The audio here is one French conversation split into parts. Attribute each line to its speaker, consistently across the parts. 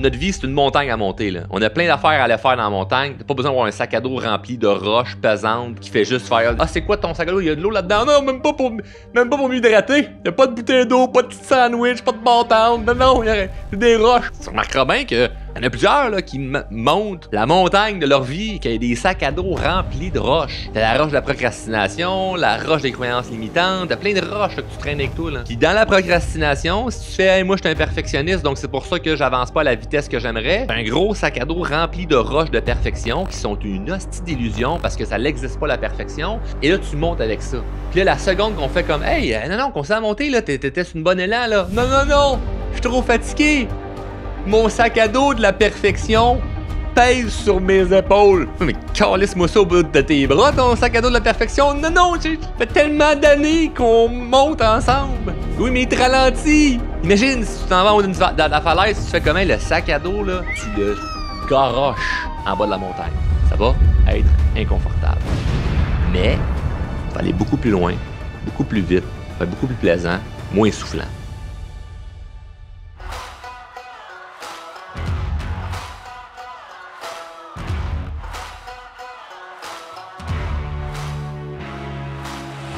Speaker 1: notre vie, c'est une montagne à monter. Là. On a plein d'affaires à aller faire dans la montagne. T'as pas besoin d'avoir un sac à dos rempli de roches pesantes qui fait juste faire « Ah, c'est quoi ton sac à dos? Il y a de l'eau là-dedans? Non, même pas pour m'hydrater. Il y a pas de bouteille d'eau, pas de petit sandwich, pas de bâton. Non, c'est des roches. » Tu remarqueras bien que il y en a plusieurs là, qui montent la montagne de leur vie, qui a des sacs à dos remplis de roches. T'as la roche de la procrastination, la roche des croyances limitantes, t'as plein de roches là, que tu traînes avec toi. Là. Puis dans la procrastination, si tu fais hey, moi je suis un perfectionniste, donc c'est pour ça que j'avance pas à la vitesse que j'aimerais, t'as un gros sac à dos rempli de roches de perfection qui sont une hostie d'illusion parce que ça n'existe pas la perfection. Et là tu montes avec ça. Puis là la seconde qu'on fait comme hey, non, qu'on s'est monté là, t'étais sur une bonne élan là. Non, je suis trop fatigué. Mon sac à dos de la perfection pèse sur mes épaules. Mais calisse-moi ça au bout de tes bras, ton sac à dos de la perfection. Non, ça fait tellement d'années qu'on monte ensemble. Oui, mais il te ralentit. Imagine si tu t'en vas dans la falaise, si tu fais comment le sac à dos, là, tu le garoches en bas de la montagne. Ça va être inconfortable. Mais, ça va aller beaucoup plus loin, beaucoup plus vite, ça va être beaucoup plus plaisant, moins essoufflant.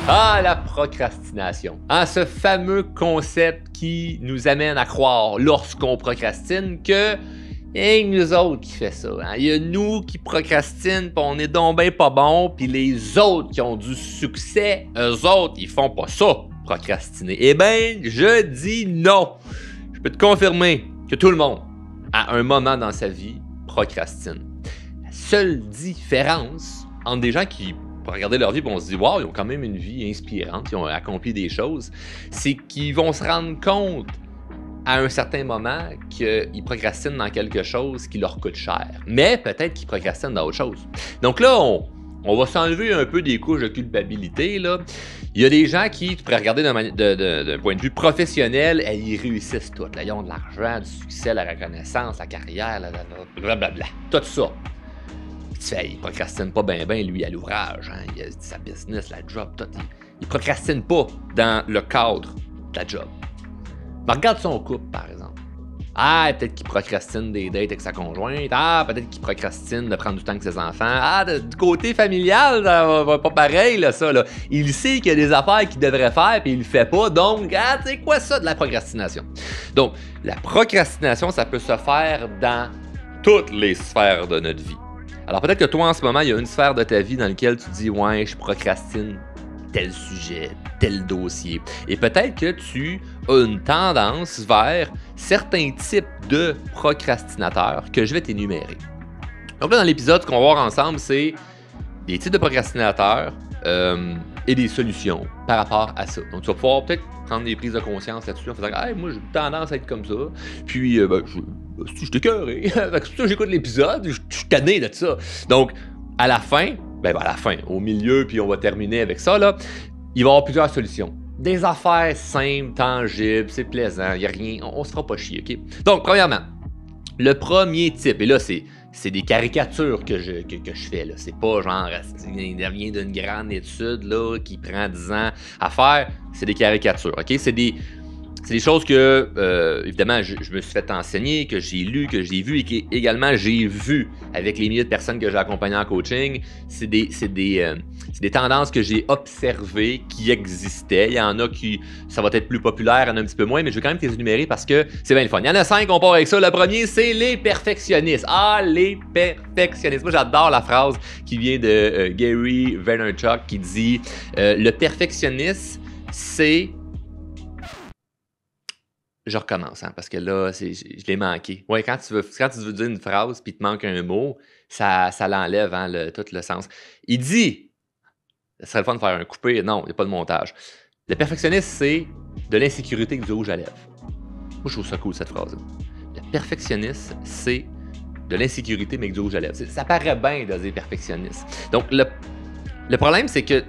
Speaker 1: Ah, la procrastination. Ah, ce fameux concept qui nous amène à croire, lorsqu'on procrastine, que et nous autres qui fait ça. Hein? Il y a nous qui procrastinent, puis on est donc ben pas bon, puis les autres qui ont du succès, eux autres, ils font pas ça, procrastiner. Eh ben, je dis non. Je peux te confirmer que tout le monde, à un moment dans sa vie, procrastine. La seule différence entre des gens qui pour regarder leur vie, on se dit « Wow, ils ont quand même une vie inspirante, ils ont accompli des choses », c'est qu'ils vont se rendre compte à un certain moment qu'ils procrastinent dans quelque chose qui leur coûte cher. Mais peut-être qu'ils procrastinent dans autre chose. Donc là, on va s'enlever un peu des couches de culpabilité. Là. Il y a des gens qui, tu pourrais regarder d'un point de vue professionnel, ils réussissent tout. Là. Ils ont de l'argent, du succès, la reconnaissance, la carrière, blablabla, tout ça. Il procrastine pas bien, lui, à l'ouvrage. Hein. Il a sa business, la job, tout. Il procrastine pas dans le cadre de la job. Mais regarde son couple, par exemple. Ah, peut-être qu'il procrastine des dates avec sa conjointe. Ah, peut-être qu'il procrastine de prendre du temps avec ses enfants. Ah, du côté familial, ça va pas pareil, là, ça. Là. Il sait qu'il y a des affaires qu'il devrait faire, puis il le fait pas. Donc, ah, c'est quoi ça de la procrastination? Donc, la procrastination, ça peut se faire dans toutes les sphères de notre vie. Alors peut-être que toi en ce moment, il y a une sphère de ta vie dans laquelle tu dis « Ouais, je procrastine tel sujet, tel dossier. » Et peut-être que tu as une tendance vers certains types de procrastinateurs que je vais t'énumérer. Donc là, dans l'épisode, ce qu'on va voir ensemble, c'est des types de procrastinateurs et des solutions par rapport à ça. Donc tu vas pouvoir peut-être prendre des prises de conscience là-dessus en faisant « Hey, moi j'ai tendance à être comme ça. » Puis je suis écœuré. C'est pour ça que j'écoute l'épisode, je suis tanné de ça. Donc, à la fin, au milieu, puis on va terminer avec ça, là, il va y avoir plusieurs solutions. Des affaires simples, tangibles, c'est plaisant, il n'y a rien, on se fera pas chier, OK? Donc, premièrement, le premier type, et là, c'est des caricatures que je fais, là. C'est pas genre, il vient d'une grande étude, là, qui prend 10 ans à faire, c'est des caricatures, OK? C'est des choses que, évidemment, je me suis fait enseigner, que j'ai lu, que j'ai vu et que également j'ai vu avec les milliers de personnes que j'ai accompagnées en coaching. C'est des tendances que j'ai observées qui existaient. Il y en a qui, ça va être plus populaire, il y en a un petit peu moins, mais je vais quand même te les énumérer parce que c'est bien le fun. Il y en a 5, on part avec ça. Le premier, c'est les perfectionnistes. Ah, les perfectionnistes. Moi, j'adore la phrase qui vient de Gary Vaynerchuk qui dit « Le perfectionniste, c'est... » Je recommence, hein, parce que là, je l'ai manqué. Ouais, quand tu veux dire une phrase puis il te manque un mot, ça l'enlève, hein, tout le sens. Il dit, ça serait le fun de faire un coupé, non, il n'y a pas de montage. Le perfectionniste, c'est de l'insécurité avec du rouge à lèvres. Moi, je trouve ça cool, cette phrase-là. Le perfectionniste, c'est de l'insécurité, mais avec du rouge à lèvres. Ça paraît bien de dire perfectionniste. Donc, le problème, c'est que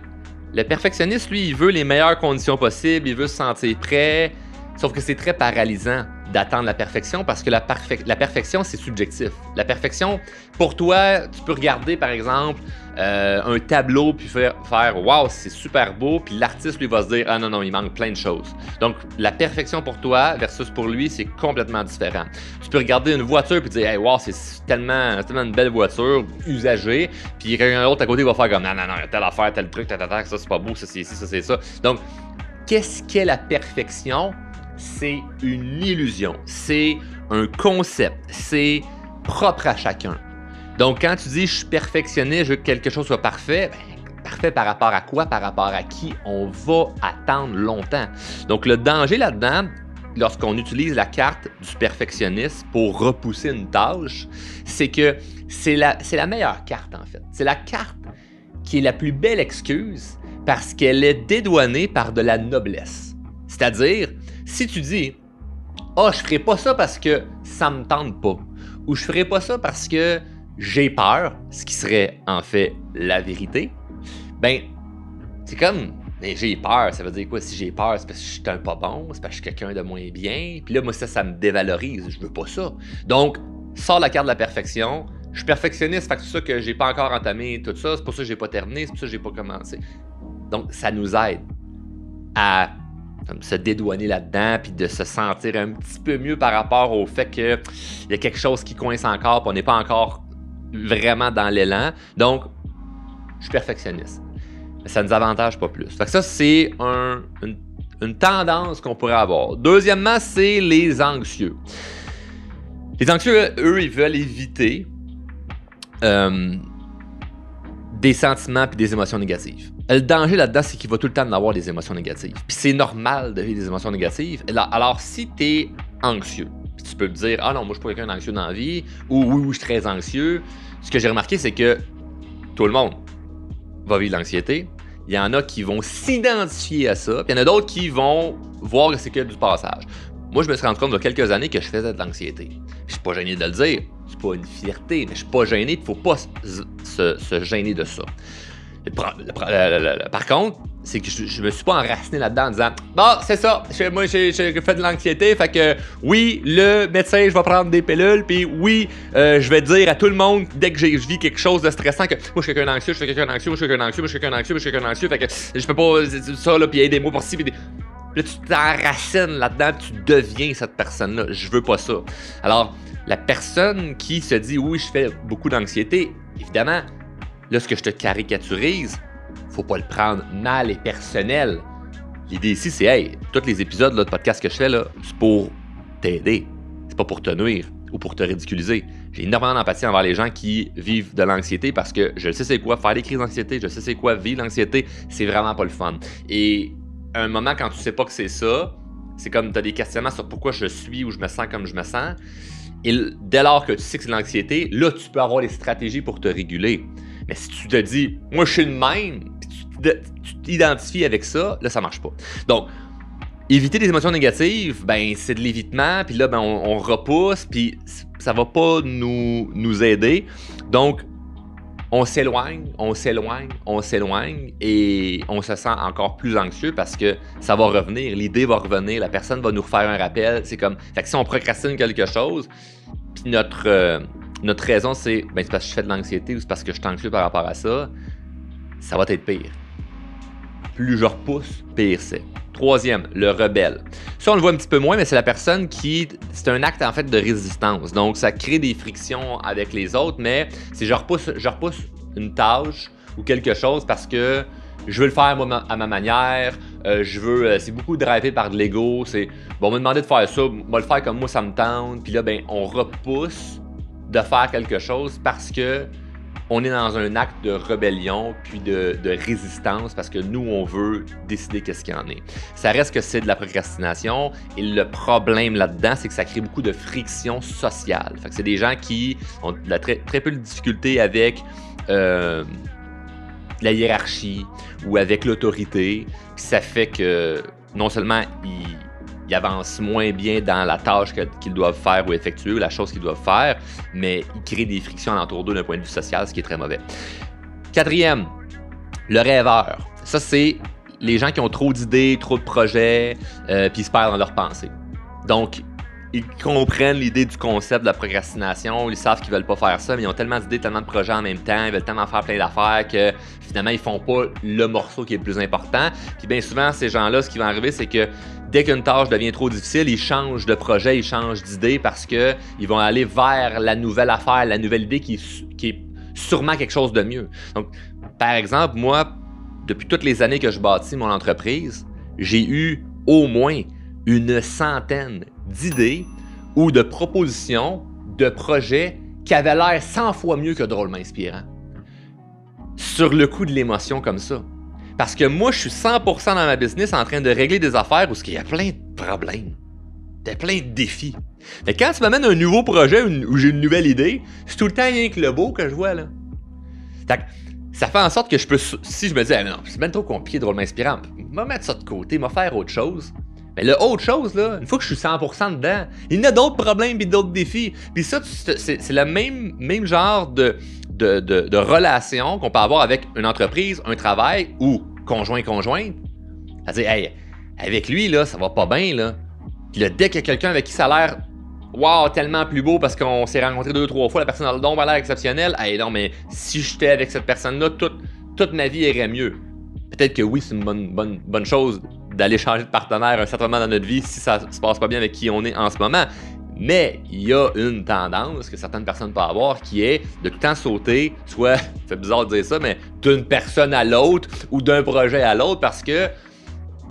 Speaker 1: le perfectionniste, lui, il veut les meilleures conditions possibles, il veut se sentir prêt. Sauf que c'est très paralysant d'attendre la perfection parce que la perfection, c'est subjectif. La perfection, pour toi, tu peux regarder, par exemple, un tableau puis faire « Wow, c'est super beau », puis l'artiste, lui, va se dire « Ah non, il manque plein de choses ». Donc, la perfection pour toi versus pour lui, c'est complètement différent. Tu peux regarder une voiture puis dire « Hey, wow, c'est tellement une belle voiture, usagée », puis quelqu'un d'autre à côté va faire comme « Non, il y a telle affaire, tel truc, ça, c'est pas beau, ça, c'est ici, ça, c'est ça ». Donc, qu'est-ce qu'est la perfection? C'est une illusion, c'est un concept, c'est propre à chacun. Donc, quand tu dis « je suis perfectionniste, je veux que quelque chose soit parfait », parfait par rapport à quoi? Par rapport à qui? On va attendre longtemps. Donc, le danger là-dedans, lorsqu'on utilise la carte du perfectionniste pour repousser une tâche, c'est que c'est la meilleure carte, en fait. C'est la carte qui est la plus belle excuse parce qu'elle est dédouanée par de la noblesse. C'est-à-dire, si tu dis « Ah, je ferai pas ça parce que ça me tente pas » ou « je ferai pas ça parce que j'ai peur », ce qui serait en fait la vérité, ben, c'est comme « j'ai peur », ça veut dire quoi? Si j'ai peur, c'est parce que je suis un pas bon, c'est parce que je suis quelqu'un de moins bien, puis là, moi, ça me dévalorise, je veux pas ça. Donc, sors la carte de la perfection, je suis perfectionniste, fait que c'est ça que j'ai pas encore entamé tout ça, c'est pour ça que j'ai pas terminé, c'est pour ça que j'ai pas commencé. Donc, ça nous aide à se dédouaner là-dedans puis de se sentir un petit peu mieux par rapport au fait qu'il y a quelque chose qui coince encore puis on n'est pas encore vraiment dans l'élan. Donc, je suis perfectionniste. Mais ça ne nous avantage pas plus. Fait que ça, c'est une tendance qu'on pourrait avoir. Deuxièmement, c'est les anxieux. Les anxieux, eux, ils veulent éviter des sentiments et des émotions négatives. Le danger là-dedans, c'est qu'il va tout le temps en avoir des émotions négatives. Puis c'est normal de vivre des émotions négatives. Alors, si tu es anxieux, puis tu peux te dire « Ah non, moi je suis pas quelqu'un d'anxieux dans la vie » ou « Oui, je suis très anxieux », ce que j'ai remarqué, c'est que tout le monde va vivre l'anxiété. Il y en a qui vont s'identifier à ça, puis il y en a d'autres qui vont voir que c'est que du passage. Moi, je me suis rendu compte il y a quelques années que je faisais de l'anxiété. Je suis pas gêné de le dire, c'est pas une fierté, mais je suis pas gêné, il faut pas se gêner de ça. Par contre, c'est que je me suis pas enraciné là-dedans en disant « Bon, c'est ça, moi j'ai fait de l'anxiété, fait que oui, le médecin, je vais prendre des pilules, puis oui, je vais dire à tout le monde, dès que je vis quelque chose de stressant, que moi je suis quelqu'un d'anxieux, je suis quelqu'un d'anxieux, moi je suis quelqu'un d'anxieux, moi je suis quelqu'un d'anxieux, moi je suis quelqu'un d'anxieux, fait que je peux pas ça, là, puis aidez-moi pour ci, puis là, tu t'enracines là-dedans, tu deviens cette personne-là. Je veux pas ça. Alors, la personne qui se dit « Oui, je fais beaucoup d'anxiété », évidemment, là, ce que je te caricaturise, faut pas le prendre mal et personnel. L'idée ici, c'est, hey, tous les épisodes là, de podcast que je fais, là, c'est pour t'aider. C'est pas pour te nuire ou pour te ridiculiser. J'ai énormément d'empathie envers les gens qui vivent de l'anxiété parce que je sais c'est quoi faire des crises d'anxiété, je sais c'est quoi vivre l'anxiété, c'est vraiment pas le fun. Et à un moment, quand tu sais pas que c'est ça, c'est comme tu as des questionnements sur pourquoi je suis ou je me sens comme je me sens. Et dès lors que tu sais que c'est de l'anxiété, là, tu peux avoir des stratégies pour te réguler. Mais si tu te dis, moi, je suis le même, tu t'identifies avec ça, là, ça marche pas. Donc, éviter les émotions négatives, ben, c'est de l'évitement, puis là, ben, on repousse, puis ça va pas nous aider. Donc, on s'éloigne, et on se sent encore plus anxieux parce que ça va revenir, l'idée va revenir, la personne va nous refaire un rappel. C'est comme, fait que si on procrastine quelque chose, puis notre raison c'est, ben c'est parce que je fais de l'anxiété ou c'est parce que je suis anxieux par rapport à ça, ça va être pire. Plus je repousse, pire c'est. Troisième, le rebelle. Ça, on le voit un petit peu moins, mais c'est la personne qui... C'est un acte, en fait, de résistance. Donc, ça crée des frictions avec les autres, mais c'est je repousse une tâche ou quelque chose parce que je veux le faire moi, à ma manière. C'est beaucoup drivé par de l'ego. C'est, bon, on m'a demandé de faire ça, on va le faire comme moi, ça me tente. Puis là, ben, on repousse de faire quelque chose parce que on est dans un acte de rébellion puis de résistance parce que nous, on veut décider qu'est-ce qu'il y en est. Ça reste que c'est de la procrastination et le problème là-dedans, c'est que ça crée beaucoup de friction sociale. Fait que c'est des gens qui ont très peu de difficultés avec la hiérarchie ou avec l'autorité. Puis ça fait que non seulement ils avancent moins bien dans la tâche qu'ils doivent faire ou effectuer, ou la chose qu'ils doivent faire, mais ils créent des frictions alentour d'eux d'un point de vue social, ce qui est très mauvais. Quatrième, le rêveur. Ça, c'est les gens qui ont trop d'idées, trop de projets, puis ils se perdent dans leurs pensées. Donc, ils comprennent l'idée du concept de la procrastination, ils savent qu'ils veulent pas faire ça, mais ils ont tellement d'idées, tellement de projets en même temps, ils veulent tellement faire plein d'affaires que finalement, ils font pas le morceau qui est le plus important. Puis bien souvent, ces gens-là, ce qui va arriver, c'est que dès qu'une tâche devient trop difficile, ils changent de projet, ils changent d'idée parce qu'ils vont aller vers la nouvelle affaire, la nouvelle idée qui est sûrement quelque chose de mieux. Donc, par exemple, moi, depuis toutes les années que je bâtis mon entreprise, j'ai eu au moins une centaine d'idées ou de propositions, de projets qui avaient l'air 100 fois mieux que drôlement inspirants. Sur le coup de l'émotion comme ça. Parce que moi, je suis 100% dans ma business en train de régler des affaires où il y a plein de problèmes. Il y a plein de défis. Mais quand tu m'amènes un nouveau projet où j'ai une nouvelle idée, c'est tout le temps rien que le beau que je vois, là. Ça fait en sorte que je peux, si je me dis, non, c'est bien trop compliqué, drôlement inspirant, je vais mettre ça de côté, je vais faire autre chose. Mais le autre chose, là, une fois que je suis 100% dedans, il y a d'autres problèmes et d'autres défis. Puis ça, c'est le même genre de relation qu'on peut avoir avec une entreprise, un travail ou conjointe. C'est-à-dire, hey, avec lui, là, ça va pas bien, là. Puis là, dès qu'il y a quelqu'un avec qui ça a l'air wow, tellement plus beau parce qu'on s'est rencontré 2-3 fois, la personne a le don, a l'air exceptionnelle. Hey, non, mais si j'étais avec cette personne-là, toute ma vie irait mieux. Peut-être que oui, c'est une bonne chose d'aller changer de partenaire un certain moment dans notre vie si ça se passe pas bien avec qui on est en ce moment. Mais il y a une tendance que certaines personnes peuvent avoir qui est de tout le temps sauter, soit, c'est bizarre de dire ça, mais d'une personne à l'autre ou d'un projet à l'autre parce que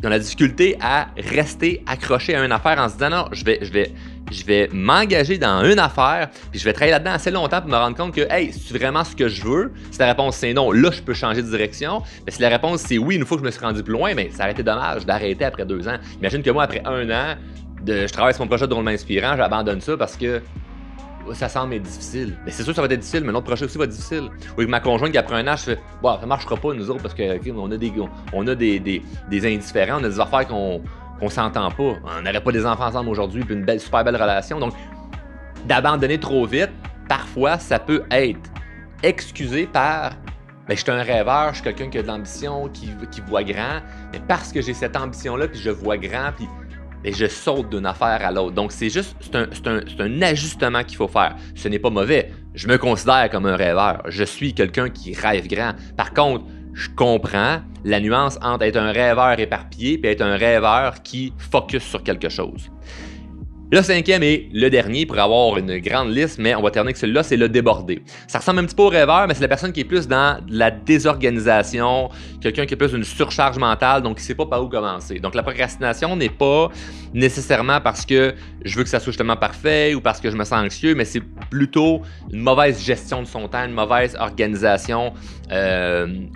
Speaker 1: ils ont la difficulté à rester accroché à une affaire en se disant non, je vais m'engager dans une affaire, puis je vais travailler là-dedans assez longtemps pour me rendre compte que, hey, c'est vraiment ce que je veux. Si la réponse c'est non, là, je peux changer de direction. Mais si la réponse c'est oui, une fois que je me suis rendu plus loin, mais ça aurait été dommage d'arrêter après 2 ans. Imagine que moi, après 1 an, je travaille sur mon projet de drôlement inspirant, j'abandonne ça parce que ça semble être difficile. Mais c'est sûr que ça va être difficile, mais l'autre projet aussi va être difficile. Ou avec ma conjointe qui après 1 an, je fais, bon, ça marchera pas nous autres parce que okay, on a des indifférents, on a des affaires qu'on s'entend pas. On n'aurait pas des enfants ensemble aujourd'hui, puis une super belle relation. Donc, d'abandonner trop vite, parfois, ça peut être excusé par je suis un rêveur, je suis quelqu'un qui a de l'ambition, qui voit grand, mais parce que j'ai cette ambition-là, puis je vois grand, puis je saute d'une affaire à l'autre. Donc, c'est un ajustement qu'il faut faire. Ce n'est pas mauvais. Je me considère comme un rêveur. Je suis quelqu'un qui rêve grand. Par contre, je comprends la nuance entre être un rêveur éparpillé et être un rêveur qui focus sur quelque chose. Le 5e et le dernier, pour avoir une grande liste, mais on va terminer avec celui-là, c'est le débordé. Ça ressemble un petit peu au rêveur, mais c'est la personne qui est plus dans la désorganisation, quelqu'un qui est plus une surcharge mentale, donc qui ne sait pas par où commencer. Donc la procrastination n'est pas nécessairement parce que je veux que ça soit justement parfait ou parce que je me sens anxieux, mais c'est plutôt une mauvaise gestion de son temps, une mauvaise organisation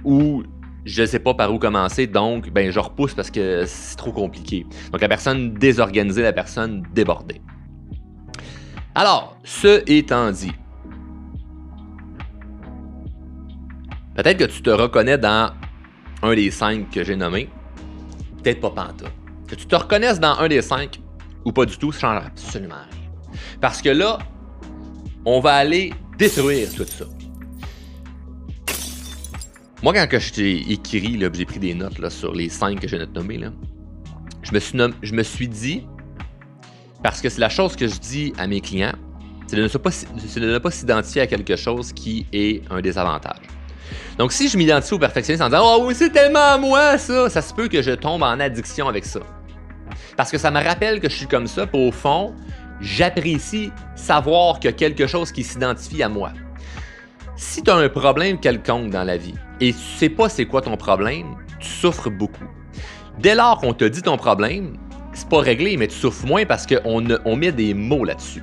Speaker 1: ou je ne sais pas par où commencer, donc je repousse parce que c'est trop compliqué. Donc la personne désorganisée, la personne débordée. Alors, ce étant dit, peut-être que tu te reconnais dans un des 5 que j'ai nommés, peut-être pas pantoute. Que tu te reconnaisses dans un des 5 ou pas du tout, ça ne change absolument rien. Parce que là, on va aller détruire tout ça. Moi, quand je t'ai écrit, là, j'ai pris des notes là, sur les 5 que j'ai nommés, là, je me suis dit, parce que c'est la chose que je dis à mes clients, c'est de ne pas s'identifier à quelque chose qui est un désavantage. Donc, si je m'identifie au perfectionniste en disant « Oh oui, c'est tellement à moi, ça! » Ça se peut que je tombe en addiction avec ça. Parce que ça me rappelle que je suis comme ça, puis au fond, j'apprécie savoir qu'il y a quelque chose qui s'identifie à moi. Si tu as un problème quelconque dans la vie et tu sais pas c'est quoi ton problème, tu souffres beaucoup. Dès lors qu'on te dit ton problème, c'est pas réglé, mais tu souffres moins parce qu'on met des mots là-dessus.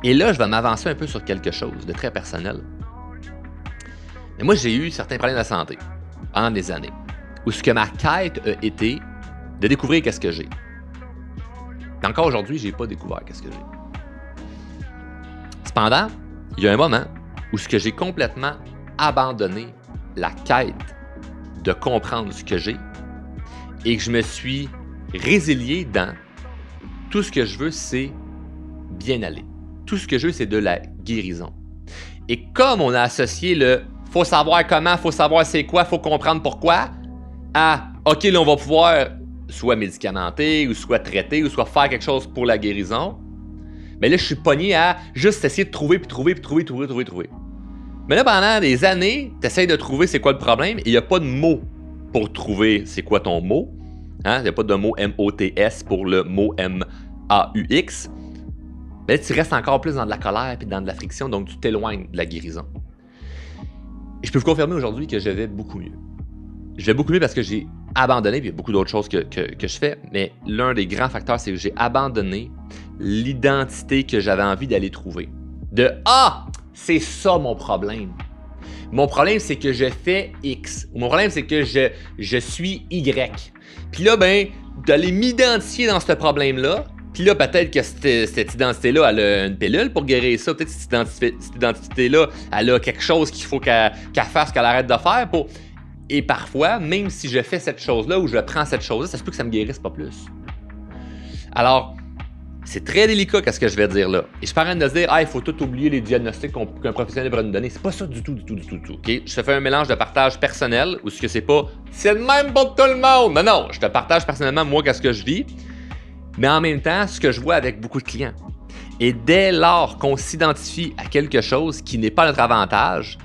Speaker 1: Et là, je vais m'avancer un peu sur quelque chose de très personnel. Mais moi, j'ai eu certains problèmes de santé pendant des années, où ce que ma quête a été de découvrir qu'est-ce que j'ai. Et encore aujourd'hui, j'ai pas découvert qu'est-ce que j'ai. Cependant, il y a un moment où ce que j'ai complètement abandonné la quête de comprendre ce que j'ai et que je me suis résilié dans tout ce que je veux, c'est bien aller. Tout ce que je veux, c'est de la guérison. Et comme on a associé le « faut savoir comment, faut savoir c'est quoi, faut comprendre pourquoi » à « OK, là, on va pouvoir soit médicamenté, ou soit traité, ou soit faire quelque chose pour la guérison. Mais là, je suis pogné à juste essayer de trouver. Mais là, pendant des années, tu essaies de trouver c'est quoi le problème et il n'y a pas de mot pour trouver c'est quoi ton mot. Hein? Il n'y a pas de mot M-O-T-S pour le mot M-A-U-X. Mais là, tu restes encore plus dans de la colère et dans de la friction, donc tu t'éloignes de la guérison. Et je peux vous confirmer aujourd'hui que je vais beaucoup mieux. Je vais beaucoup mieux parce que j'ai abandonné, puis il y a beaucoup d'autres choses que je fais, mais l'un des grands facteurs, c'est que j'ai abandonné l'identité que j'avais envie d'aller trouver. C'est ça mon problème. Mon problème, c'est que je fais X. Mon problème, c'est que je suis Y. Puis là, d'aller m'identifier dans ce problème-là, puis là, peut-être que cette identité-là, elle a une pilule pour guérir ça. Peut-être que cette identité-là, elle a quelque chose qu'il faut qu'elle fasse, qu'elle arrête de faire pour... Et parfois, même si je fais cette chose-là ou je prends cette chose-là, ça se peut que ça me guérisse pas plus. Alors, c'est très délicat qu'est-ce que je vais dire là. Et je suis pas en train de se dire, il faut tout oublier les diagnostics qu'un professionnel va nous donner. C'est pas ça du tout. Okay? Je te fais un mélange de partage personnel ou ce que c'est pas, c'est le même pour tout le monde. Non, je te partage personnellement, moi, qu'est-ce que je vis. Mais en même temps, ce que je vois avec beaucoup de clients. Et dès lors qu'on s'identifie à quelque chose qui n'est pas notre avantage,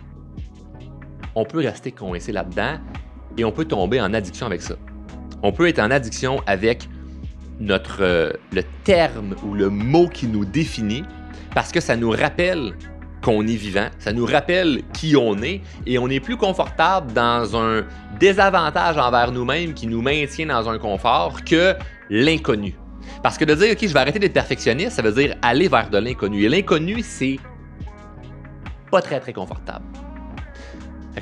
Speaker 1: on peut rester coincé là-dedans et on peut tomber en addiction avec ça. On peut être en addiction avec le terme ou le mot qui nous définit parce que ça nous rappelle qu'on est vivant, ça nous rappelle qui on est et on est plus confortable dans un désavantage envers nous-mêmes qui nous maintient dans un confort que l'inconnu. Parce que de dire, OK, je vais arrêter d'être perfectionniste, ça veut dire aller vers de l'inconnu. Et l'inconnu, c'est pas très, très confortable.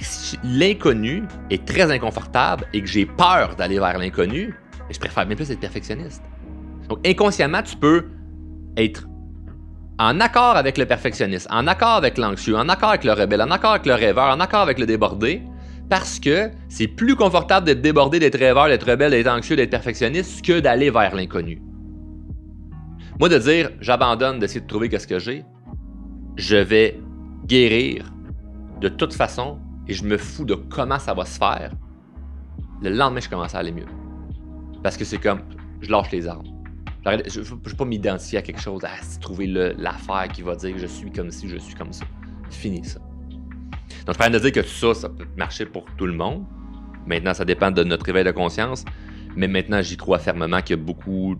Speaker 1: Si l'inconnu est très inconfortable et que j'ai peur d'aller vers l'inconnu, je préfère bien plus être perfectionniste. Donc, inconsciemment, tu peux être en accord avec le perfectionniste, en accord avec l'anxieux, en accord avec le rebelle, en accord avec le rêveur, en accord avec le débordé, parce que c'est plus confortable d'être débordé, d'être rêveur, d'être rebelle, d'être anxieux, d'être perfectionniste que d'aller vers l'inconnu. Moi, de dire « j'abandonne d'essayer de trouver qu'est-ce que j'ai », je vais guérir de toute façon et je me fous de comment ça va se faire. Le lendemain, je commence à aller mieux. Parce que c'est comme, je lâche les armes. Je ne veux pas m'identifier à quelque chose, à trouver l'affaire qui va dire que je suis comme ci, je suis comme ça. Fini ça. Donc, je parle de dire que ça peut marcher pour tout le monde. Maintenant, ça dépend de notre réveil de conscience. Mais maintenant, j'y crois fermement qu'il y a beaucoup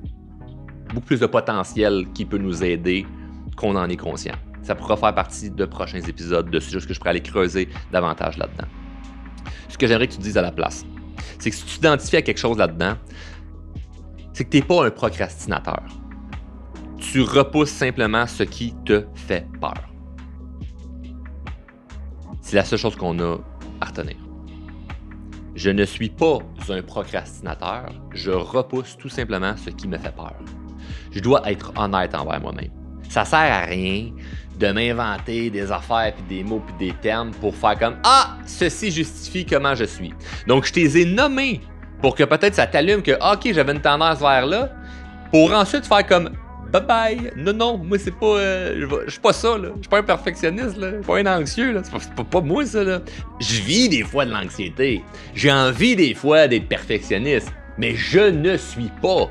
Speaker 1: plus de potentiel qui peut nous aider qu'on en est conscient. Ça pourra faire partie de prochains épisodes de sujets que je pourrais aller creuser davantage là-dedans. Ce que j'aimerais que tu dises à la place, c'est que si tu t'identifies à quelque chose là-dedans, c'est que tu n'es pas un procrastinateur. Tu repousses simplement ce qui te fait peur. C'est la seule chose qu'on a à retenir. Je ne suis pas un procrastinateur, je repousse tout simplement ce qui me fait peur. Je dois être honnête envers moi-même. Ça sert à rien de m'inventer des affaires, puis des mots, puis des termes pour faire comme « Ah, ceci justifie comment je suis ». Donc, je t'ai nommé pour que peut-être ça t'allume que « OK, j'avais une tendance vers là », pour ensuite faire comme « Bye bye, non, moi c'est pas, je suis pas ça, là. Je suis pas un perfectionniste, là. Je suis pas un anxieux, là. C'est pas moi ça, là. Je vis des fois de l'anxiété, j'ai envie des fois d'être perfectionniste, mais je ne suis pas.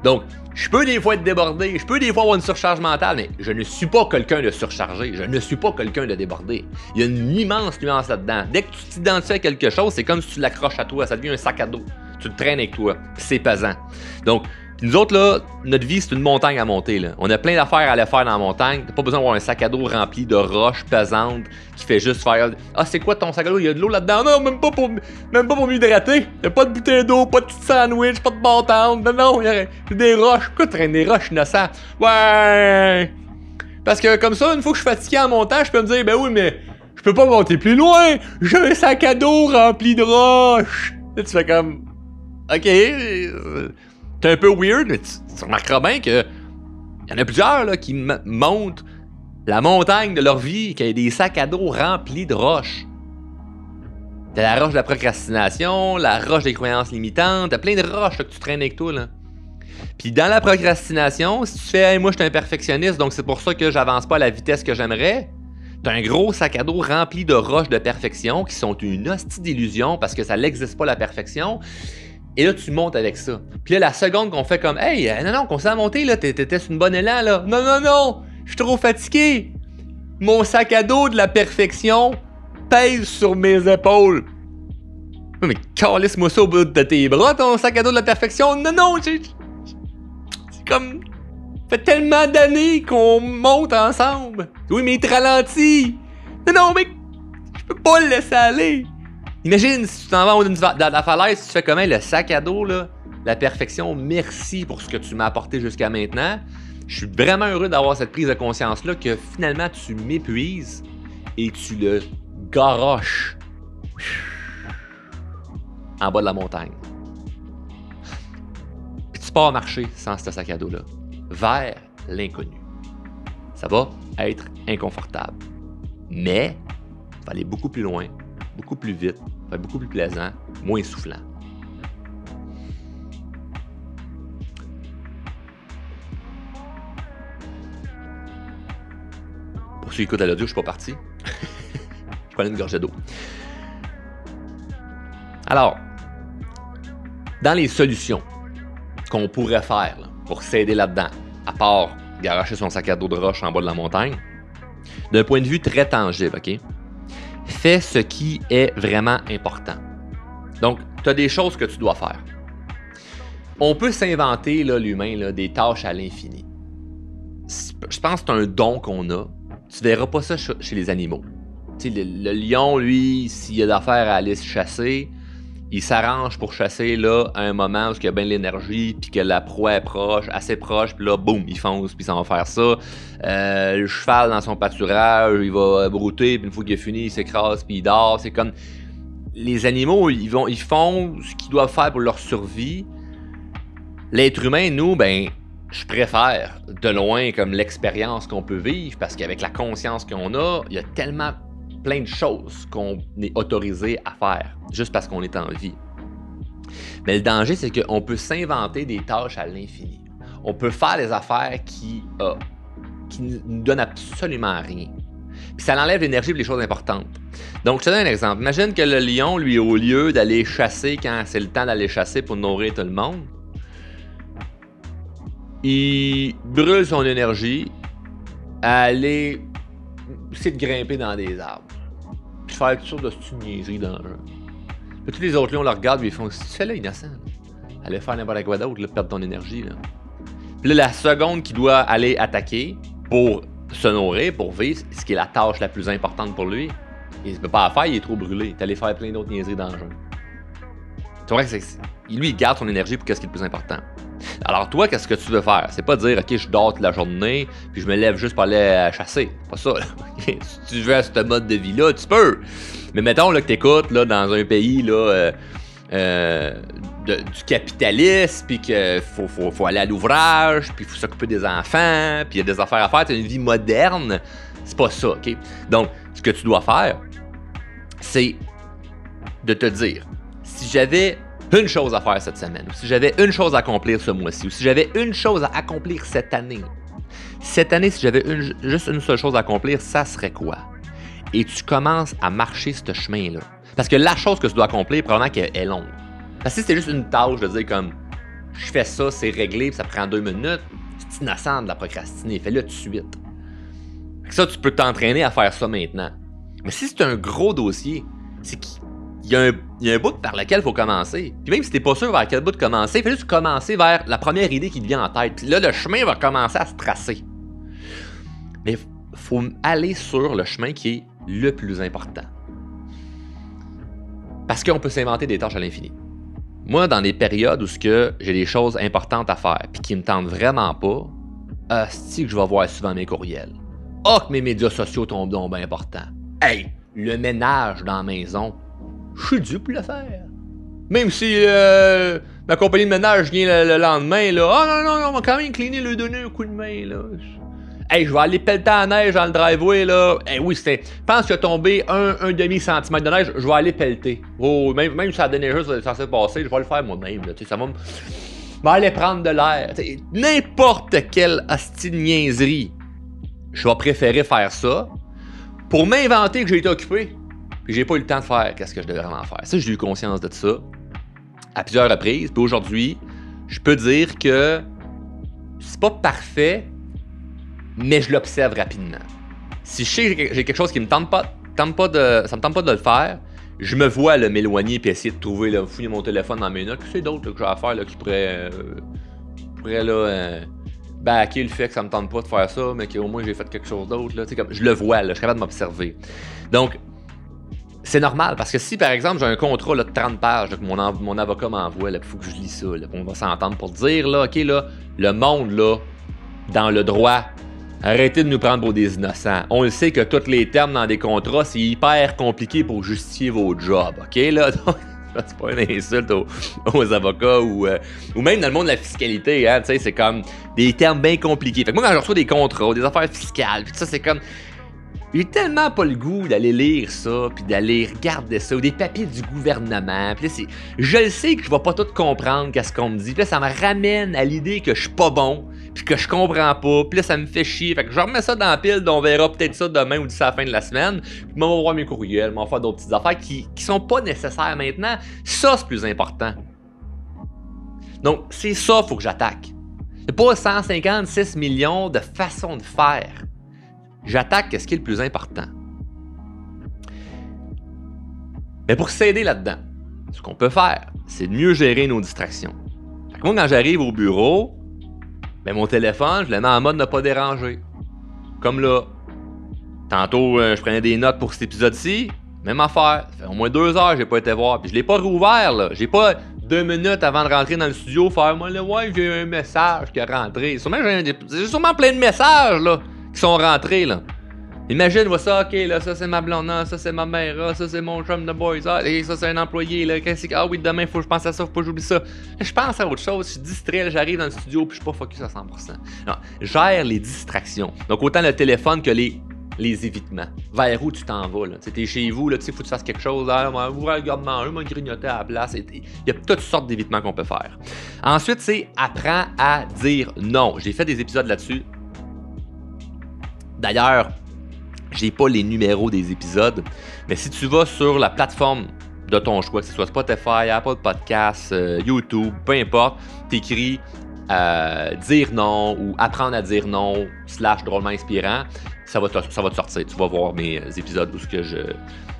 Speaker 1: Donc, je peux des fois être débordé, je peux des fois avoir une surcharge mentale, mais je ne suis pas quelqu'un de surchargé, je ne suis pas quelqu'un de débordé. Il y a une immense nuance là-dedans. Dès que tu t'identifies à quelque chose, c'est comme si tu l'accroches à toi, ça devient un sac à dos. Tu le traînes avec toi, c'est pesant. Donc, nous autres, là, notre vie, c'est une montagne à monter. Là. On a plein d'affaires à aller faire dans la montagne. T'as pas besoin d'avoir un sac à dos rempli de roches pesantes qui fait juste faire « Ah, c'est quoi ton sac à dos? Il y a de l'eau là-dedans? Non, même pas pour m'hydrater. Il y a pas de bouteille d'eau, pas de petit sandwich, pas de bâton. Non, il y a des roches. Pourquoi tu traînes des roches innocentes? Ouais! Parce que comme ça, une fois que je suis fatigué en montant, je peux me dire « Ben oui, mais je peux pas monter plus loin. J'ai un sac à dos rempli de roches. » Là, tu fais comme « OK, c'est un peu weird, mais tu remarqueras bien qu'il y en a plusieurs là, qui montent la montagne de leur vie, qui a des sacs à dos remplis de roches. T'as la roche de la procrastination, la roche des croyances limitantes, t'as plein de roches là, que tu traînes avec toi. Là. Puis dans la procrastination, si tu fais hey, « moi je suis un perfectionniste, donc c'est pour ça que j'avance pas à la vitesse que j'aimerais », t'as un gros sac à dos rempli de roches de perfection qui sont une hostie d'illusion parce que ça n'existe pas la perfection. Et là, tu montes avec ça. Puis là, la seconde qu'on fait comme, hey, non, qu'on s'est monté, là, t'étais sur une bonne élan, là. Non, je suis trop fatigué. Mon sac à dos de la perfection pèse sur mes épaules. Mais calisse-moi ça au bout de tes bras, ton sac à dos de la perfection. Non, c'est comme... Ça fait tellement d'années qu'on monte ensemble. Oui, mais il te ralentit. Non, mais je peux pas le laisser aller. Imagine si tu t'en vas en haut de la falaise, tu fais comment le sac à dos, là, la perfection, merci pour ce que tu m'as apporté jusqu'à maintenant. Je suis vraiment heureux d'avoir cette prise de conscience-là que finalement tu m'épuises et tu le garoches en bas de la montagne. Puis tu pars marcher sans ce sac à dos-là, vers l'inconnu. Ça va être inconfortable. Mais ça va aller beaucoup plus loin, beaucoup plus vite, ça va être beaucoup plus plaisant, moins soufflant. Pour ceux qui écoutent à l'audio, je suis pas parti. Je prenais une gorgée d'eau. Alors, dans les solutions qu'on pourrait faire là, pour s'aider là-dedans, à part garocher son sac à dos de roche en bas de la montagne, d'un point de vue très tangible, OK? Fais ce qui est vraiment important. Donc, tu as des choses que tu dois faire. On peut s'inventer, là, l'humain, là, des tâches à l'infini. Je pense que c'est un don qu'on a. Tu verras pas ça chez les animaux. Tu sais, le lion, lui, s'il a d'affaires à aller se chasser, il s'arrange pour chasser là, à un moment où il y a bien de l'énergie, puis que la proie est proche, assez proche, puis là, boum, il fonce, puis ça va faire ça. Le cheval dans son pâturage, il va brouter, puis une fois qu'il est fini, il s'écrase, puis il dort. C'est comme... Les animaux, ils font ce qu'ils doivent faire pour leur survie. L'être humain, nous, ben, je préfère de loin comme l'expérience qu'on peut vivre, parce qu'avec la conscience qu'on a, il y a tellement plein de choses qu'on est autorisé à faire, juste parce qu'on est en vie. Mais le danger, c'est qu'on peut s'inventer des tâches à l'infini. On peut faire des affaires qui nous donnent absolument rien. Puis ça enlève l'énergie pour les choses importantes. Donc, je te donne un exemple. Imagine que le lion, lui, au lieu d'aller chasser quand c'est le temps d'aller chasser pour nourrir tout le monde, il brûle son énergie à aller essayer de grimper dans des arbres. Puis faire toutes sortes de niaiseries dans le jeu. Puis tous les autres lions le regardent et ils font « Si tu fais là, innocent, là. Allez faire n'importe quoi d'autre, là, perdre ton énergie. » Là. Puis là, la seconde qui doit aller attaquer pour se nourrir, pour vivre, ce qui est la tâche la plus importante pour lui, il ne peut pas la faire, il est trop brûlé. Il est allé faire plein d'autres niaiseries dans le jeu. Tu vois que lui, il garde son énergie pour ce qui est le plus important. Alors toi, qu'est-ce que tu veux faire? C'est pas dire, OK, je dors toute la journée, puis je me lève juste pour aller chasser. C'est pas ça. Si tu veux à ce mode de vie-là, tu peux. Mais mettons là, que tu écoutes là, dans un pays là, du capitalisme, puis qu'il faut aller à l'ouvrage, puis il faut s'occuper des enfants, puis il y a des affaires à faire, tu as une vie moderne. C'est pas ça, OK? Donc, ce que tu dois faire, c'est de te dire, si j'avais une chose à faire cette semaine, ou si j'avais une chose à accomplir ce mois-ci, ou si j'avais une chose à accomplir cette année, si j'avais juste une seule chose à accomplir, ça serait quoi? Et tu commences à marcher ce chemin-là. Parce que la chose que tu dois accomplir, probablement qu'elle est longue. Parce que si c'était juste une tâche de dire comme, je fais ça, c'est réglé, puis ça prend 2 minutes, c'est innocent de la procrastiner, fais-le tout de suite. Ça, tu peux t'entraîner à faire ça maintenant. Mais si c'est un gros dossier, c'est qu'il y a un bout par lequel il faut commencer. Puis même si t'es pas sûr vers quel bout de commencer, il faut juste commencer vers la première idée qui te vient en tête. Puis là, le chemin va commencer à se tracer. Mais il faut aller sur le chemin qui est le plus important. Parce qu'on peut s'inventer des tâches à l'infini. Moi, dans des périodes où j'ai des choses importantes à faire puis qui me tentent vraiment pas, asti que je vais voir souvent mes courriels. Oh, que mes médias sociaux tombent donc bien importants. Hey, le ménage dans la maison, je suis dû pour le faire. Même si ma compagnie de ménage vient le lendemain, là, oh non, on va quand même cleaner, lui donner un coup de main, là. Hey, je vais aller pelleter la neige dans le driveway, là. Hey, oui, je pense qu'il a tombé un demi-centimètre de neige, je vais aller pelleter. Oh, même si ça donnait juste ça s'est passé, je vais le faire moi-même, là. Tu sais, ça va me aller prendre de l'air. N'importe quelle hostie de niaiserie, je vais préférer faire ça pour m'inventer que j'ai été occupé. Puis j'ai pas eu le temps de faire qu'est-ce que je devais vraiment faire. Ça, j'ai eu conscience de ça à plusieurs reprises. Puis aujourd'hui, je peux dire que c'est pas parfait, mais je l'observe rapidement. Si je sais que j'ai quelque chose qui me tente pas ça me tente pas de le faire, je me vois là, m'éloigner et essayer de trouver, là, fouiller mon téléphone dans mes notes. C'est d'autres là, que j'ai à faire là, qui pourraient backer le fait que ça me tente pas de faire ça, mais qu'au moins j'ai fait quelque chose d'autre. Comme, je le vois, là, je suis capable de m'observer. Donc, c'est normal, parce que si, par exemple, j'ai un contrat là, de 30 pages là, que mon avocat m'envoie, il faut que je lis ça, là, on va s'entendre pour dire, là, OK, là, le monde, là, dans le droit, arrêtez de nous prendre pour des innocents. On le sait que tous les termes dans des contrats, c'est hyper compliqué pour justifier vos jobs, OK, là? Donc, c'est pas une insulte aux avocats ou même dans le monde de la fiscalité, hein, tu sais, c'est comme des termes bien compliqués. Fait que moi, quand je reçois des contrats, des affaires fiscales, pis tout ça, c'est comme... J'ai tellement pas le goût d'aller lire ça, puis d'aller regarder ça, ou des papiers du gouvernement. Puis là, je le sais que je vais pas tout comprendre qu'est-ce qu'on me dit. Puis là, ça me ramène à l'idée que je suis pas bon, puis que je comprends pas. Puis là, ça me fait chier. Fait que je remets ça dans la pile, on verra peut-être ça demain ou d'ici à la fin de la semaine. Puis moi, on va voir mes courriels, on va faire d'autres petites affaires qui sont pas nécessaires maintenant. Ça, c'est plus important. Donc, c'est ça qu'il faut que j'attaque. C'est pas 156 millions de façons de faire. J'attaque ce qui est le plus important. Mais pour s'aider là-dedans, ce qu'on peut faire, c'est de mieux gérer nos distractions. Fait que moi, quand j'arrive au bureau, ben mon téléphone, je le mets en mode ne pas déranger. Comme là. Tantôt, je prenais des notes pour cet épisode-ci. Même affaire. Ça fait au moins 2 heures que j'ai pas été voir. Puis je l'ai pas rouvert, là. J'ai pas 2 minutes avant de rentrer dans le studio faire moi, là, ouais, j'ai un message qui est rentré. J'ai sûrement plein de messages, là, qui sont rentrés, là. Imagine, vois ça, ok, là, ça c'est ma blonde, non, ça c'est ma mère, ah, ça c'est mon chum de boys, ah, et ça c'est un employé, là, ah oui, demain, faut que je pense à ça, faut pas que j'oublie ça. Là, je pense à autre chose, je suis distrait, là, j'arrive dans le studio, puis je suis pas focus à 100%. Non, gère les distractions. Donc, autant le téléphone que les évitements. Vers où tu t'en vas, là. T'es chez vous, là, tu sais, faut que tu fasses quelque chose, là, regarde-moi, m'a grignoté à la place. Il y a toutes sortes d'évitements qu'on peut faire. Ensuite, c'est apprends à dire non. J'ai fait des épisodes là-dessus. D'ailleurs, j'ai pas les numéros des épisodes, mais si tu vas sur la plateforme de ton choix, que ce soit Spotify, Apple Podcasts, YouTube, peu importe, t'écris dire non ou apprendre à dire non / drôlement inspirant, ça va te sortir. Tu vas voir mes épisodes où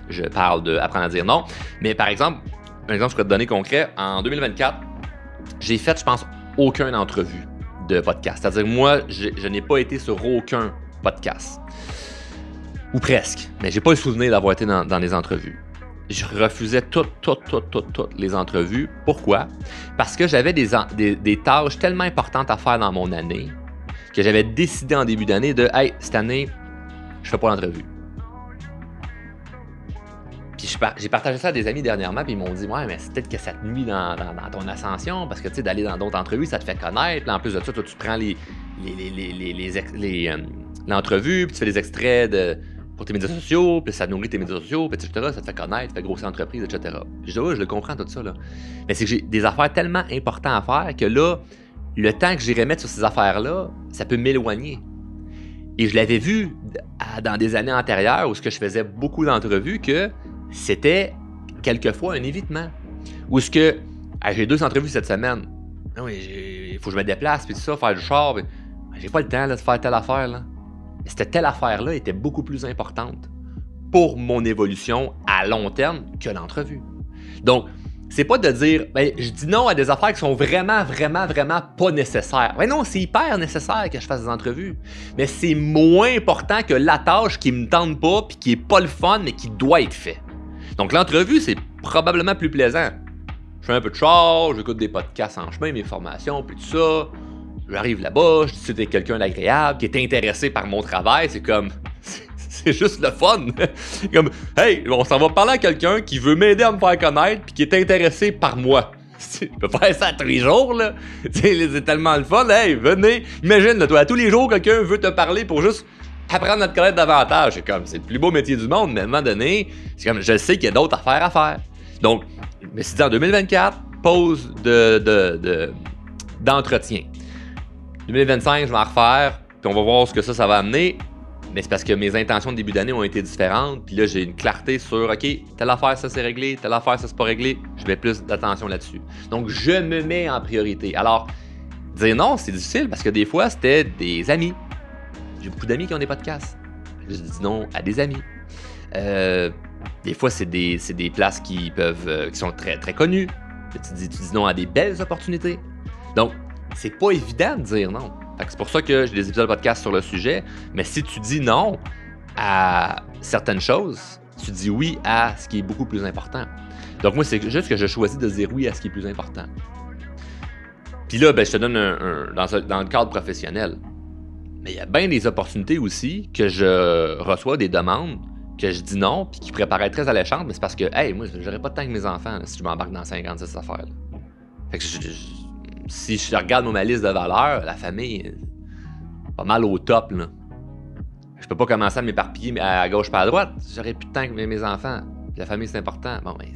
Speaker 1: je parle d'apprendre à dire non. Mais par exemple, un exemple que je peux te donner concret, en 2024, j'ai fait, je pense, aucune entrevue de podcast. C'est-à-dire, moi, je n'ai pas été sur aucun podcast. Ou presque. Mais j'ai pas le souvenir d'avoir été dans les entrevues. Je refusais toutes les entrevues. Pourquoi? Parce que j'avais des tâches tellement importantes à faire dans mon année que j'avais décidé en début d'année de « Hey, cette année, je fais pas l'entrevue. » Puis j'ai partagé ça à des amis dernièrement, puis ils m'ont dit « Ouais, mais c'est peut-être que ça te nuit dans ton ascension, parce que tu sais, d'aller dans d'autres entrevues, ça te fait connaître. Puis en plus de ça, toi, tu prends l'entrevue, puis tu fais des extraits pour tes médias sociaux, puis ça nourrit tes médias sociaux, puis etc., ça te fait connaître, ça fait grossir l'entreprise, etc. » Je dis « Ouais, je le comprends tout ça, là. » Mais c'est que j'ai des affaires tellement importantes à faire que là, le temps que j'irais mettre sur ces affaires-là, ça peut m'éloigner. Et je l'avais vu dans des années antérieures où je faisais beaucoup d'entrevues que c'était quelquefois un évitement. Ou ce que j'ai 2 entrevues cette semaine. Oui, il faut que je me déplace, puis tout ça, faire du char. Puis, j'ai pas le temps là, de faire telle affaire. Là. Mais cette telle affaire-là était beaucoup plus importante pour mon évolution à long terme que l'entrevue. Donc, c'est pas de dire, je dis non à des affaires qui sont vraiment pas nécessaires. Ben non, c'est hyper nécessaire que je fasse des entrevues. Mais c'est moins important que la tâche qui me tente pas puis qui est pas le fun, mais qui doit être fait. Donc, l'entrevue, c'est probablement plus plaisant. Je fais un peu de char, j'écoute des podcasts en chemin, mes formations, puis tout ça. J'arrive là-bas, je discute avec quelqu'un d'agréable qui est intéressé par mon travail. C'est comme... C'est juste le fun. Comme, hey, on s'en va parler à quelqu'un qui veut m'aider à me faire connaître puis qui est intéressé par moi. Je peux faire ça tous les jours, là. C'est tellement le fun. Hey, venez. Imagine, là, toi, à tous les jours, quelqu'un veut te parler pour juste apprendre à te connaître davantage. C'est comme, c'est le plus beau métier du monde, mais à un moment donné, c'est comme, je sais qu'il y a d'autres affaires à faire. Donc, je me suis dit en 2024, pause d'entretien. 2025, je vais en refaire, puis on va voir ce que ça va amener. Mais c'est parce que mes intentions de début d'année ont été différentes. Puis là, j'ai une clarté sur, OK, telle affaire, ça c'est réglé, telle affaire, ça c'est pas réglé. Je mets plus d'attention là-dessus. Donc, je me mets en priorité. Alors, dire non, c'est difficile parce que des fois, c'était des amis. J'ai beaucoup d'amis qui ont des podcasts. Je dis non à des amis. Des fois, c'est des places qui sont très, très connues. Tu dis non à des belles opportunités. Donc, c'est pas évident de dire non. C'est pour ça que j'ai des épisodes de podcast sur le sujet. Mais si tu dis non à certaines choses, tu dis oui à ce qui est beaucoup plus important. Donc moi, c'est juste que je choisis de dire oui à ce qui est plus important. Puis là, je te donne dans le cadre professionnel. Mais il y a bien des opportunités aussi que je reçois des demandes, que je dis non, puis qui pourraient paraître très alléchantes, mais c'est parce que, hey, moi, j'aurais pas de temps avec mes enfants là, si je m'embarque dans 56 affaires. Là. Fait que si je regarde ma liste de valeurs, la famille est pas mal au top, là. Je peux pas commencer à m'éparpiller à gauche pas à droite. J'aurais plus de temps avec mes enfants. Puis la famille, c'est important. Bon, ben,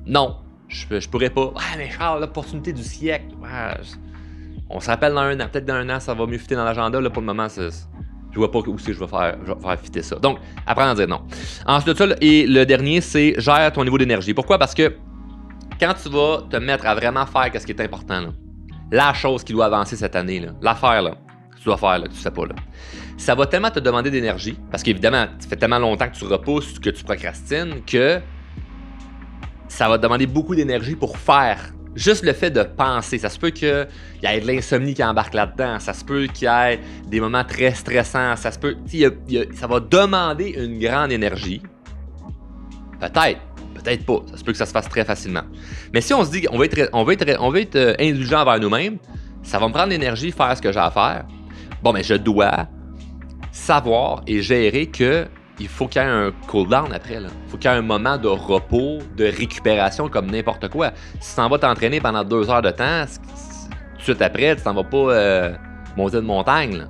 Speaker 1: non, je pourrais pas. Ah, mais Charles, l'opportunité du siècle. On se rappelle dans un an. Peut-être dans un an, ça va mieux fitter dans l'agenda. Là, pour le moment, je vois pas où c'est que je vais faire fitter ça. Donc, apprendre à dire non. Ensuite de ça, et le dernier, c'est gère ton niveau d'énergie. Pourquoi? Parce que quand tu vas te mettre à vraiment faire ce qui est important, là, la chose qui doit avancer cette année, là, l'affaire là, que tu dois faire, là, que tu sais pas, là, ça va tellement te demander d'énergie, parce qu'évidemment, ça fait tellement longtemps que tu repousses, que tu procrastines, que ça va te demander beaucoup d'énergie pour faire. Juste le fait de penser, ça se peut qu'il y ait de l'insomnie qui embarque là-dedans, ça se peut qu'il y ait des moments très stressants, ça se peut, ça va demander une grande énergie. Peut-être pas, ça se peut que ça se fasse très facilement. Mais si on se dit qu'on va être indulgent envers nous-mêmes, ça va me prendre l'énergie faire ce que j'ai à faire. Bon, mais je dois savoir et gérer que il faut qu'il y ait un cool-down après. Il faut qu'il y ait un moment de repos, de récupération comme n'importe quoi. Si tu t'en vas t'entraîner pendant 2 heures de temps, tout de suite après, tu t'en vas pas monter une montagne. Là.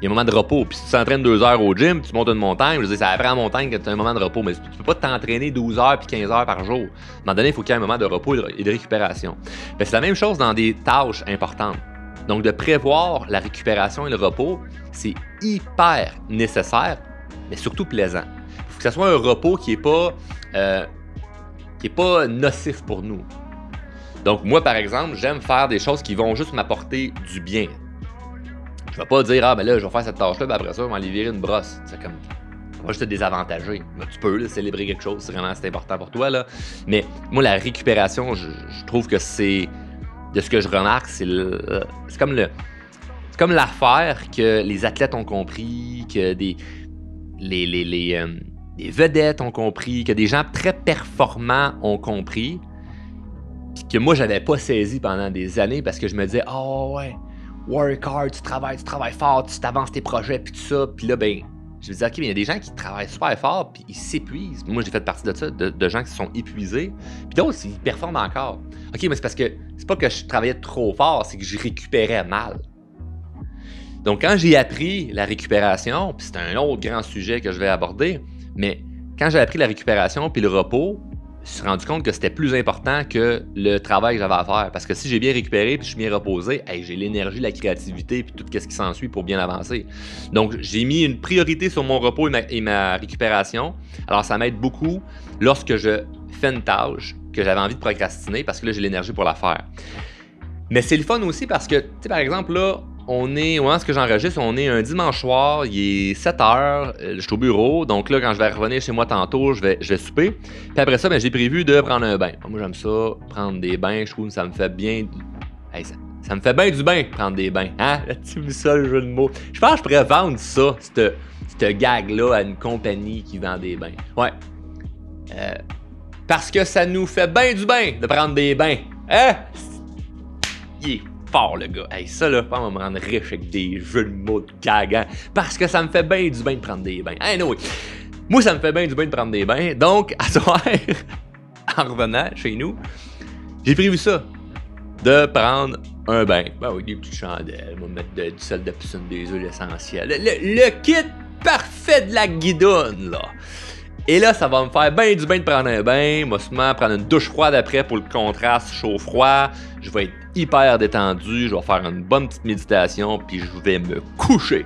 Speaker 1: Il y a un moment de repos. Puis si tu t'entraînes 2 heures au gym, tu montes une montagne, je veux dire, c'est après la montagne que tu as un moment de repos. Mais tu peux pas t'entraîner 12 heures puis 15 heures par jour. À un moment donné, il faut qu'il y ait un moment de repos et de récupération. Ben, c'est la même chose dans des tâches importantes. Donc, de prévoir la récupération et le repos, c'est hyper nécessaire, mais surtout plaisant. Il faut que ce soit un repos qui n'est pas nocif pour nous. Donc, moi, par exemple, j'aime faire des choses qui vont juste m'apporter du bien. Je ne vais pas dire, ben là, je vais faire cette tâche-là, puis après ça, je vais aller virer une brosse. C'est comme, on va juste te désavantager. Ben, tu peux là, célébrer quelque chose, c'est important pour toi. Là. Mais moi, la récupération, je trouve que c'est, de ce que je remarque, c'est comme l'affaire que les athlètes ont compris, que des vedettes ont compris, que des gens très performants ont compris, puis que moi, j'avais pas saisi pendant des années parce que je me disais, oh ouais, work hard, tu travailles fort, tu t'avances tes projets, puis tout ça. Puis là, ben, je me disais, OK, mais il y a des gens qui travaillent super fort, puis ils s'épuisent. Moi, j'ai fait partie de ça, de gens qui se sont épuisés. Puis d'autres, ils performent encore. OK, mais c'est parce que c'est pas que je travaillais trop fort, c'est que je récupérais mal. Donc, quand j'ai appris la récupération, puis c'est un autre grand sujet que je vais aborder, mais quand j'ai appris la récupération puis le repos, je me suis rendu compte que c'était plus important que le travail que j'avais à faire. Parce que si j'ai bien récupéré puis je suis bien reposé, j'ai l'énergie, la créativité puis tout ce qui s'ensuit pour bien avancer. Donc, j'ai mis une priorité sur mon repos et ma récupération. Alors, ça m'aide beaucoup lorsque je fais une tâche que j'avais envie de procrastiner parce que là, j'ai l'énergie pour la faire. Mais c'est le fun aussi parce que, tu sais, par exemple, là, au moment où j'enregistre, on est un dimanche soir, il est 7h, je suis au bureau, donc là, quand je vais revenir chez moi tantôt, je vais souper. Puis après ça, j'ai prévu de prendre un bain. Moi, j'aime ça, prendre des bains, je trouve que ça me fait bien... ça me fait bien du bain, prendre des bains. Hein? Tu vu ça, le jeu de mots? Je pense que je pourrais vendre ça, cette gag-là, à une compagnie qui vend des bains. Ouais. Parce que ça nous fait bien du bain de prendre des bains. Hein? Il est fort, le gars. Ça, là, je pense qu'on va me rendre riche avec des jeux de mots de gag, hein? Parce que ça me fait bien du bain de prendre des bains. Oui. Moi, ça me fait bien du bain de prendre des bains. Donc, à soir, en revenant chez nous, j'ai prévu ça. De prendre un bain. Ben oui, des petites chandelles. On va mettre du sel de piscine, des huiles essentielles. Le kit parfait de la guidoune, là. Et là, ça va me faire bien du bain de prendre un bain. Moi, seulement prendre une douche froide après pour le contraste chaud-froid. Je vais être hyper détendu. Je vais faire une bonne petite méditation. Puis je vais me coucher.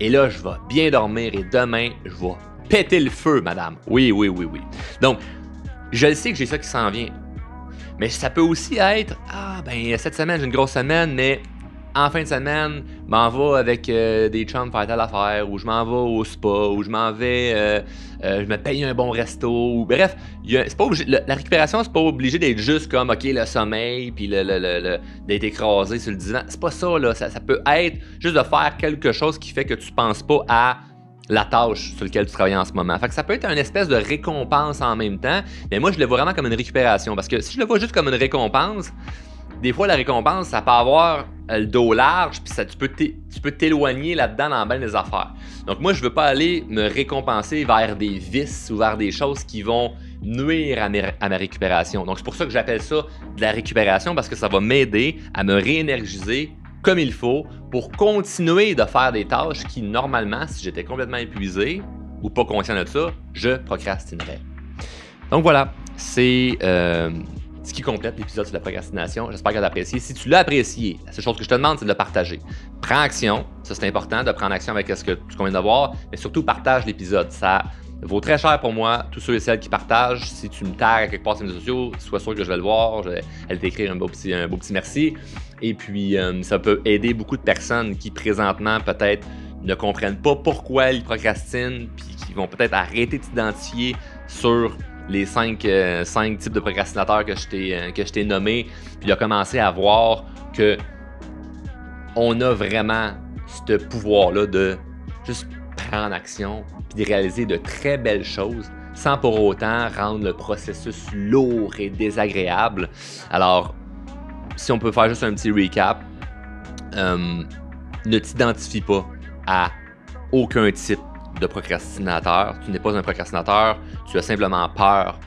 Speaker 1: Et là, je vais bien dormir et demain, je vais péter le feu, madame. Oui, oui, oui, oui. Donc, je le sais que j'ai ça qui s'en vient. Mais ça peut aussi être, cette semaine, j'ai une grosse semaine, mais en fin de semaine, je m'en vais avec des chums faire telle affaire, ou je m'en vais au spa, ou je m'en vais, je me paye un bon resto, ou bref, c'est pas obligé, la récupération, c'est pas obligé d'être juste comme, OK, le sommeil, puis d'être écrasé sur le divan. C'est pas ça, là. Ça peut être juste de faire quelque chose qui fait que tu penses pas à la tâche sur laquelle tu travailles en ce moment. Fait que ça peut être une espèce de récompense en même temps, mais moi, je le vois vraiment comme une récupération, parce que si je le vois juste comme une récompense, des fois, la récompense, ça peut avoir le dos large, puis tu peux t'éloigner là-dedans dans bien des affaires. Donc moi, je veux pas aller me récompenser vers des vices ou vers des choses qui vont nuire à ma récupération. Donc c'est pour ça que j'appelle ça de la récupération, parce que ça va m'aider à me réénergiser comme il faut pour continuer de faire des tâches qui, normalement, si j'étais complètement épuisé ou pas conscient de ça, je procrastinerais. Donc voilà, c'est ce qui complète l'épisode sur la procrastination. J'espère que tu as apprécié. Si tu l'as apprécié, la seule chose que je te demande, c'est de le partager. Prends action, ça c'est important, de prendre action avec ce que tu viens de voir, mais surtout partage l'épisode. Ça vaut très cher pour moi, tous ceux et celles qui partagent. Si tu me tags à quelque part sur les réseaux sociaux, sois sûr que je vais le voir, je vais aller t'écrire un beau petit merci. Et puis, ça peut aider beaucoup de personnes qui, présentement, peut-être ne comprennent pas pourquoi ils procrastinent, puis qui vont peut-être arrêter de s'identifier sur les 5 types de procrastinateurs que je t'ai nommés, puis de commencer à voir que on a vraiment ce pouvoir-là de juste prendre action, puis de réaliser de très belles choses, sans pour autant rendre le processus lourd et désagréable. Alors, si on peut faire juste un petit recap, ne t'identifie pas à aucun type de procrastinateur. Tu n'es pas un procrastinateur, tu as simplement peur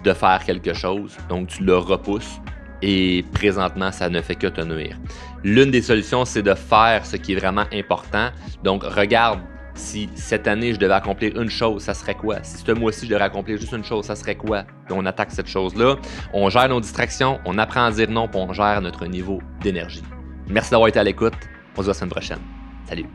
Speaker 1: de faire quelque chose, donc tu le repousses et présentement, ça ne fait que te nuire. L'une des solutions, c'est de faire ce qui est vraiment important. Donc, regarde si cette année, je devais accomplir une chose, ça serait quoi? Si ce mois-ci, je devrais accomplir juste une chose, ça serait quoi? Puis on attaque cette chose-là. On gère nos distractions, on apprend à dire non, puis on gère notre niveau d'énergie. Merci d'avoir été à l'écoute. On se voit la semaine prochaine. Salut!